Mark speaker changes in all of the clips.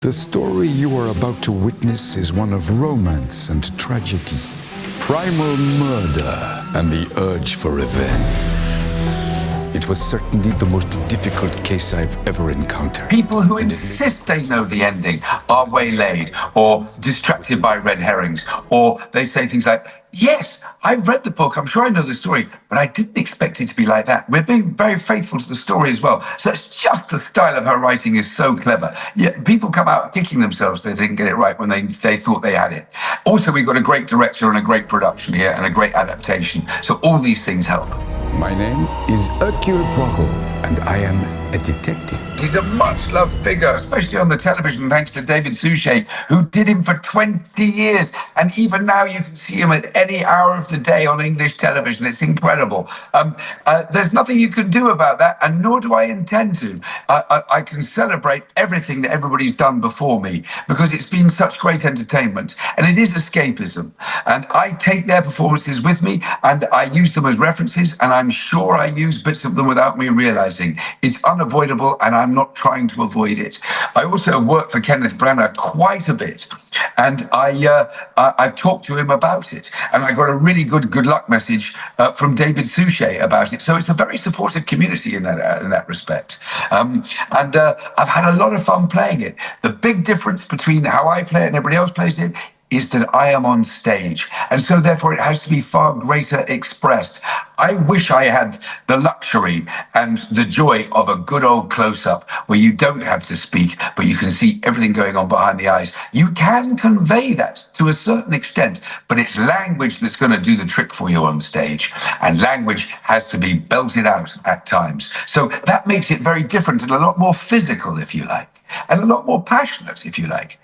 Speaker 1: The story you are about to witness is one of romance and tragedy, primal murder, and the urge for revenge. It was certainly the most difficult case I've ever encountered.
Speaker 2: People who insist they know the ending are waylaid or distracted by red herrings, or they say things like, yes, I've read the book, I'm sure I know the story, but I didn't expect it to be like that. We're being very faithful to the story as well. So it's just the style of her writing is so clever. Yeah, people come out kicking themselves they didn't get it right when they thought they had it. Also, we've got a great director and a great production here and a great adaptation. So all these things help.
Speaker 1: My name is Hercule Poirot, and I am a detective.
Speaker 2: He's a much-loved figure, especially on the television, thanks to David Suchet, who did him for 20 years. And even now you can see him at any hour of the day on English television. It's incredible. There's nothing you can do about that, and nor do I intend to. I can celebrate everything that everybody's done before me, because it's been such great entertainment. And it is escapism. And I take their performances with me, and I use them as references, and I'm sure I use bits of them without me realizing. It's unavoidable, and I'm not trying to avoid it. I also work for Kenneth Branagh quite a bit, and I've talked to him about it, and I got a really good luck message from David Suchet about it. So it's a very supportive community in that respect. And I've had a lot of fun playing it. The big difference between how I play it and everybody else plays it is that I am on stage, and so therefore it has to be far greater expressed. I wish I had the luxury and the joy of a good old close-up where you don't have to speak, but you can see everything going on behind the eyes. You can convey that to a certain extent, but it's language that's going to do the trick for you on stage, and language has to be belted out at times. So that makes it very different and a lot more physical, if you like, and a lot more passionate, if you like.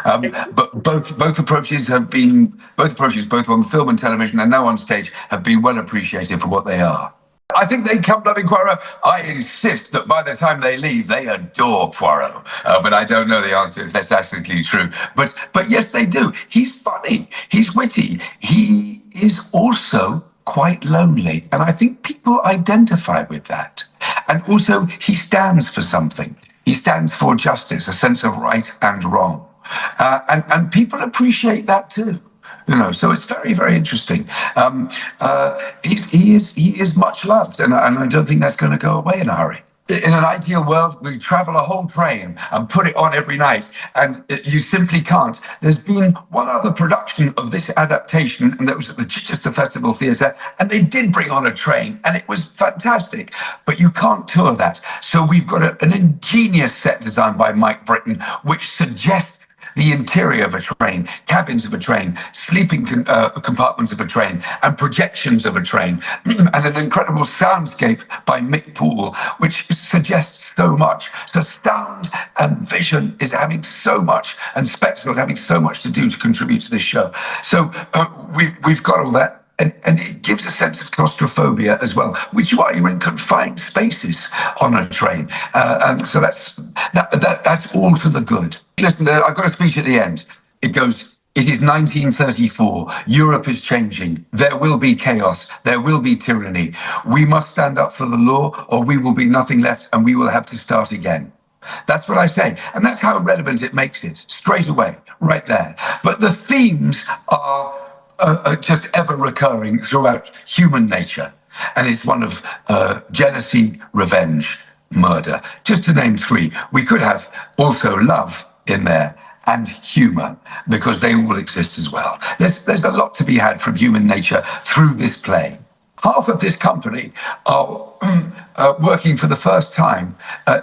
Speaker 2: But both approaches, both on film and television and now on stage, have been well appreciated for what they are. I think they come loving Poirot. I insist that by the time they leave, they adore Poirot. But I don't know the answer if that's actually true. But yes, they do. He's funny. He's witty. He is also quite lonely. And I think people identify with that. And also, he stands for something. He stands for justice, a sense of right and wrong. And people appreciate that too, so it's very, very interesting. He is much loved, and I don't think that's going to go away in a hurry. In an ideal world, we travel a whole train and put it on every night, and you simply can't. There's been one other production of this adaptation, and that was at the Chichester Festival Theatre, and they did bring on a train, and it was fantastic, but you can't tour that. So we've got an ingenious set designed by Mike Britton, which suggests the interior of a train, cabins of a train, sleeping compartments of a train, and projections of a train, and an incredible soundscape by Mick Poole, which suggests so much. So sound and vision is having so much, and spectacle is having so much to do to contribute to this show. So we've got all that. And it gives a sense of claustrophobia as well, which is why you're in confined spaces on a train. And so that's all for the good. Listen, I've got a speech at the end. It goes, it is 1934. Europe is changing. There will be chaos. There will be tyranny. We must stand up for the law, or we will be nothing left, and we will have to start again. That's what I say. And that's how relevant it makes it, straight away, right there. But the themes are just ever recurring throughout human nature. And it's one of jealousy, revenge, murder. Just to name three. We could have also love in there and humour, because they all exist as well. There's a lot to be had from human nature through this play. Half of this company are working for the first time.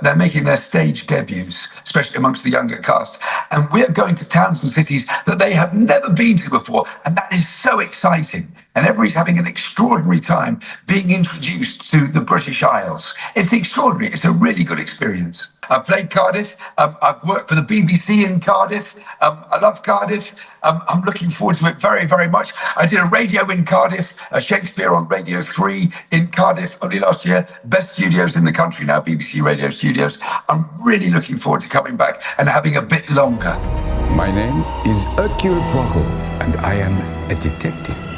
Speaker 2: They're making their stage debuts, especially amongst the younger cast. And we're going to towns and cities that they have never been to before. And that is so exciting. And everybody's having an extraordinary time being introduced to the British Isles. It's extraordinary. It's a really good experience. I've played Cardiff. I've worked for the BBC in Cardiff. I love Cardiff. I'm looking forward to it very, very much. I did a radio in Cardiff, Shakespeare on Radio 3 in Cardiff only last year. Best studios in the country now, BBC Radio Studios. I'm really looking forward to coming back and having a bit longer.
Speaker 1: My name is Hercule Poirot, and I am a detective.